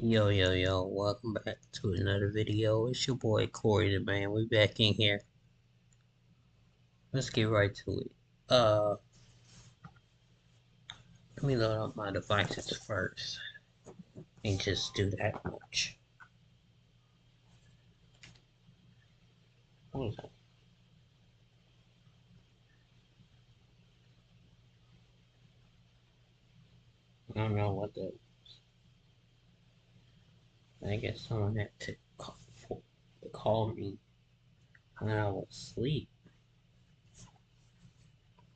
Yo, yo, yo, welcome back to another video. It's your boy Corey the Man. We back in here. Let's get right to it. Let me load up my devices first and just do that much. What was that? I don't know what that was. I guess someone had to call me when I was asleep.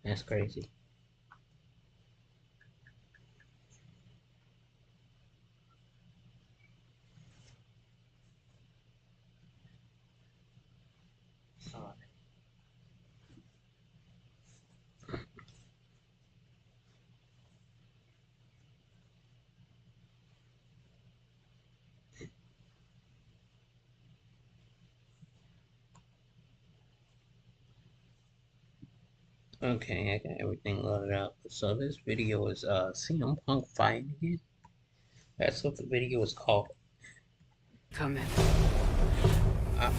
That's crazy. Sorry. Okay, I got everything loaded up. So this video is CM Punk fighting again. That's what the video is called. Come in. Uh,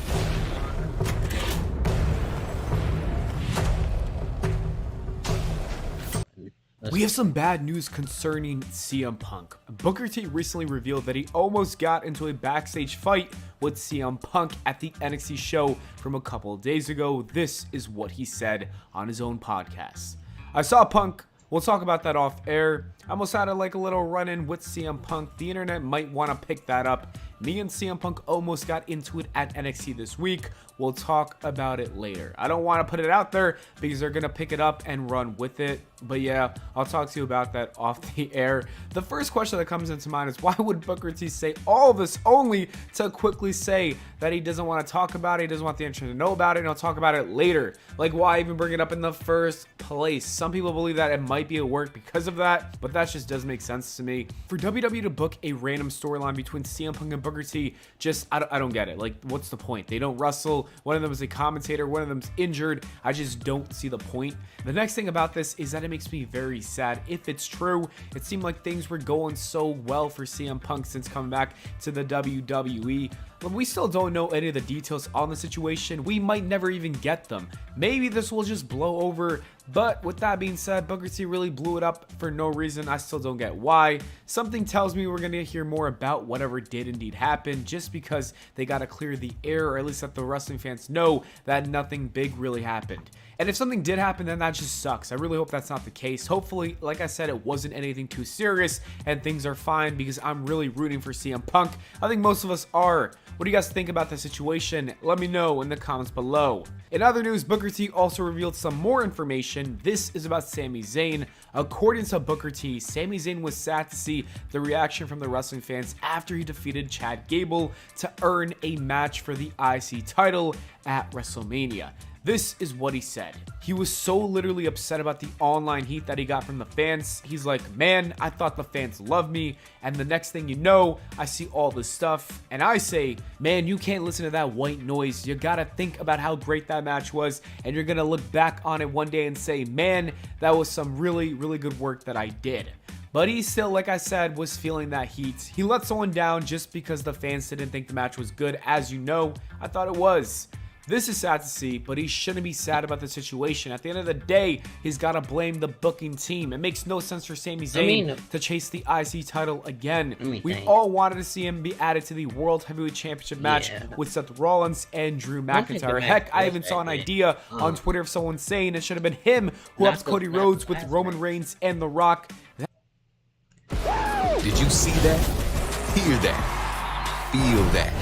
We have some bad news concerning CM Punk. Booker T recently revealed that he almost got into a backstage fight with CM Punk at the NXT show from a couple of days ago. This is what he said on his own podcast. I saw Punk. We'll talk about that off air. I almost had a little run-in with CM Punk. The internet might want to pick that up. Me and CM Punk almost got into it at NXT this week. We'll talk about it later. I don't want to put it out there because they're going to pick it up and run with it. But yeah, I'll talk to you about that off the air. The first question that comes into mind is, why would Booker T say all this only to quickly say that he doesn't want to talk about it, he doesn't want the internet to know about it, and he'll talk about it later? Like, why even bring it up in the first place? Some people believe that it might be a work because of that, but that just doesn't make sense to me. For WWE to book a random storyline between CM Punk and Booker T, I don't get it. Like, what's the point? They don't wrestle. One of them is a commentator. One of them's injured. I just don't see the point. The next thing about this is that it makes me very sad. If it's true, it seemed like things were going so well for CM Punk since coming back to the WWE. But we still don't know any of the details on the situation. We might never even get them. Maybe this will just blow over. But with that being said, Booker T really blew it up for no reason. I still don't get why. Something tells me we're going to hear more about whatever did indeed happen, just because they got to clear the air, or at least let the wrestling fans know that nothing big really happened. And if something did happen, then that just sucks. I really hope that's not the case. Hopefully, like I said, it wasn't anything too serious and things are fine, because I'm really rooting for CM Punk. I think most of us are. What do you guys think about the situation? Let me know in the comments below. In other news, Booker T also revealed some more information. This is about Sami Zayn. According to Booker T, Sami Zayn was sad to see the reaction from the wrestling fans after he defeated Chad Gable to earn a match for the IC title at WrestleMania. This is what he said. He was so literally upset about the online heat that he got from the fans. He's like, man, I thought the fans loved me. And the next thing you know, I see all this stuff. And I say, man, you can't listen to that white noise. You gotta think about how great that match was. And you're gonna look back on it one day and say, man, that was some really, really good work that I did. But he still, like I said, was feeling that heat. He let someone down just because the fans didn't think the match was good. As you know, I thought it was. This is sad to see, but he shouldn't be sad about the situation. At the end of the day, he's got to blame the booking team. It makes no sense for Sami Zayn to chase the IC title again. We all wanted to see him be added to the World Heavyweight Championship match with Seth Rollins and Drew McIntyre. Heck, I even saw an idea on Twitter of someone saying it should have been him who ups Cody Rhodes with Roman Reigns and The Rock. Did you see that? Hear that? Feel that?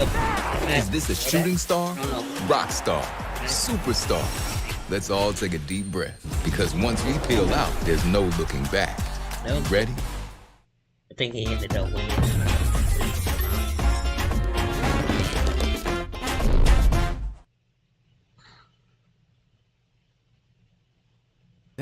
Is this a shooting star? Rock star? Superstar? Let's all take a deep breath, because once we peel out, there's no looking back. Ready? I think he ended up winning.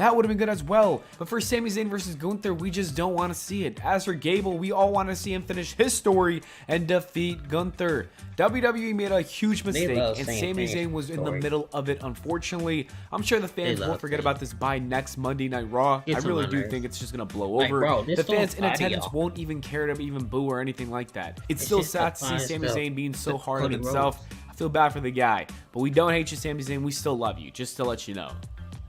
that would have been good as well. But for Sami Zayn versus Gunther, we just don't want to see it. As for Gable, we all want to see him finish his story and defeat Gunther. WWE made a huge mistake, and Sami Zayn was in the middle of it, unfortunately. I'm sure the fans won't forget about this by next Monday Night Raw. I really do think it's just going to blow over. The fans in attendance won't even care to even boo or anything like that. It's still sad to see Sami Zayn being so hard on himself. I feel bad for the guy, but we don't hate you, Sami Zayn. We still love you, just to let you know.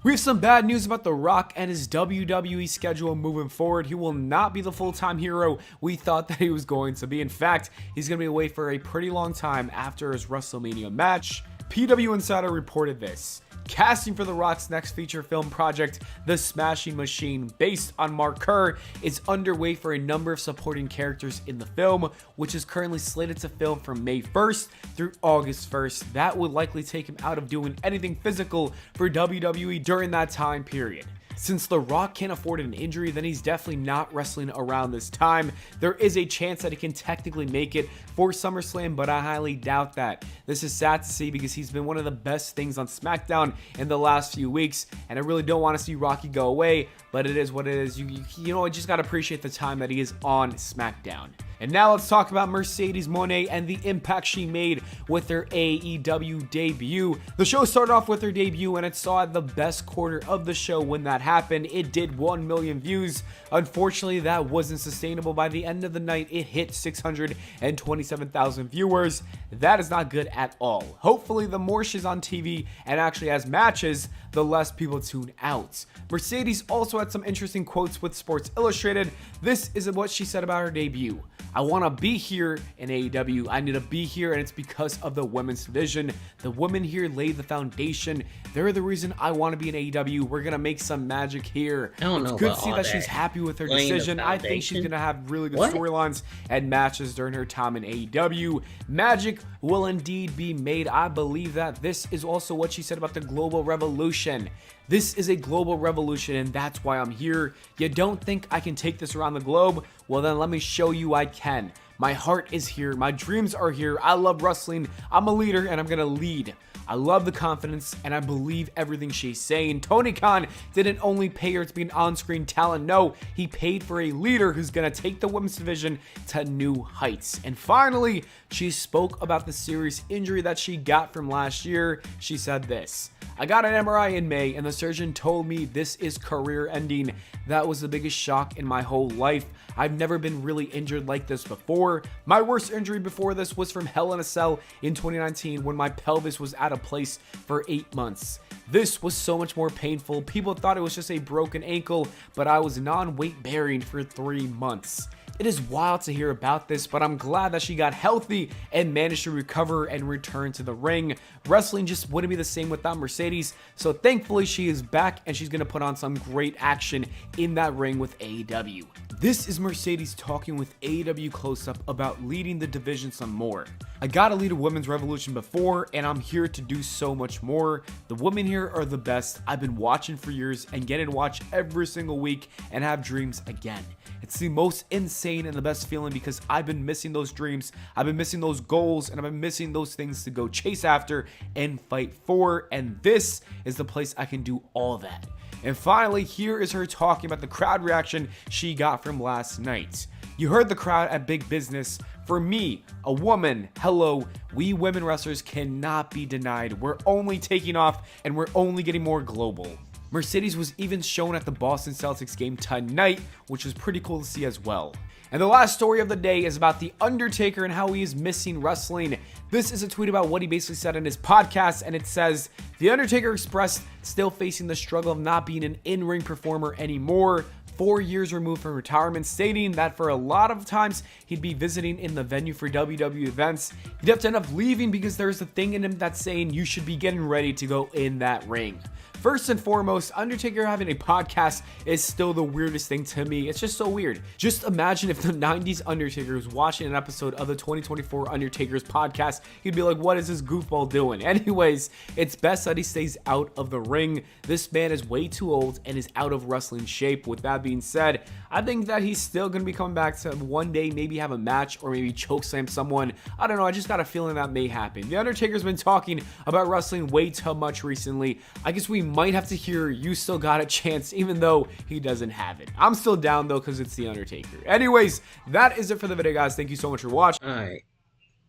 We have some bad news about The Rock and his WWE schedule moving forward. He will not be the full-time hero we thought that he was going to be. In fact, he's going to be away for a pretty long time after his WrestleMania match. PW Insider reported this. Casting for The Rock's next feature film project, The Smashing Machine, based on Mark Kerr, is underway for a number of supporting characters in the film, which is currently slated to film from May 1st through August 1st. That would likely take him out of doing anything physical for WWE during that time period. Since The Rock can't afford an injury, then he's definitely not wrestling around this time. There is a chance that he can technically make it for SummerSlam, but I highly doubt that. This is sad to see because he's been one of the best things on SmackDown in the last few weeks, and I really don't want to see Rocky go away, but it is what it is. You know, I just got to appreciate the time that he is on SmackDown. And now let's talk about Mercedes Moné and the impact she made with her AEW debut. The show started off with her debut and it saw the best quarter of the show when that happened. It did 1 million views. Unfortunately, that wasn't sustainable. By the end of the night, it hit 627,000 viewers. That is not good at all. Hopefully, the more she's on TV and actually has matches, the less people tune out. Mercedes also had some interesting quotes with Sports Illustrated. This is what she said about her debut. I want to be here in AEW. I need to be here, and it's because of the women's division. The women here laid the foundation. They're the reason I want to be in AEW. We're going to make some magic here. It's good to see that she's happy with her decision. I think she's going to have really good storylines and matches during her time in AEW. Magic will indeed be made. I believe that. This is also what she said about the global revolution. This is a global revolution, and that's why I'm here. You don't think I can take this around the globe? Well, then let me show you I can. My heart is here. My dreams are here. I love wrestling. I'm a leader, and I'm going to lead. I love the confidence, and I believe everything she's saying. Tony Khan didn't only pay her to be an on-screen talent. No, he paid for a leader who's going to take the women's division to new heights. And finally, she spoke about the serious injury that she got from last year. She said this. I got an MRI in May, and the surgeon told me this is career ending. That was the biggest shock in my whole life. I've never been really injured like this before. My worst injury before this was from Hell in a Cell in 2019 when my pelvis was out of place for 8 months. This was so much more painful. People thought it was just a broken ankle, but I was non-weight bearing for 3 months. It is wild to hear about this, but I'm glad that she got healthy and managed to recover and return to the ring. Wrestling just wouldn't be the same without Mercedes, so thankfully she is back and she's going to put on some great action in that ring with AEW. This is Mercedes talking with AEW Close-Up about leading the division some more. I got to lead a women's revolution before, and I'm here to do so much more. The women here are the best. I've been watching for years and getting to watch every single week and have dreams again. It's the most insane and the best feeling because I've been missing those dreams, I've been missing those goals, and I've been missing those things to go chase after and fight for, and this is the place I can do all that. And finally, here is her talking about the crowd reaction she got from last night. You heard the crowd at Big Business. For me, a woman, hello, we women wrestlers cannot be denied. We're only taking off and we're only getting more global. Mercedes was even shown at the Boston Celtics game tonight, which was pretty cool to see as well. And the last story of the day is about The Undertaker and how he is missing wrestling. This is a tweet about what he basically said in his podcast, and it says, The Undertaker expressed still facing the struggle of not being an in-ring performer anymore, 4 years removed from retirement, stating that for a lot of times he'd be visiting in the venue for WWE events. He'd have to end up leaving because there's a thing in him that's saying you should be getting ready to go in that ring. First and foremost, Undertaker having a podcast is still the weirdest thing to me. It's just so weird. Just imagine if the 90s Undertaker was watching an episode of the 2024 Undertaker's podcast. He'd be like, what is this goofball doing? Anyways, it's best that he stays out of the ring. This man is way too old and is out of wrestling shape. With that being said, I think that he's still going to be coming back to one day maybe have a match or maybe chokeslam someone. I don't know. I just got a feeling that may happen. The Undertaker's been talking about wrestling way too much recently. I guess we might have to hear "You Still Got a Chance" even though he doesn't have it. I'm still down though because it's The Undertaker. Anyways, that is it for the video, guys. Thank you so much for watching. Alright.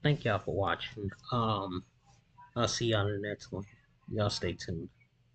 Thank y'all for watching. I'll see y'all in the next one. Y'all stay tuned.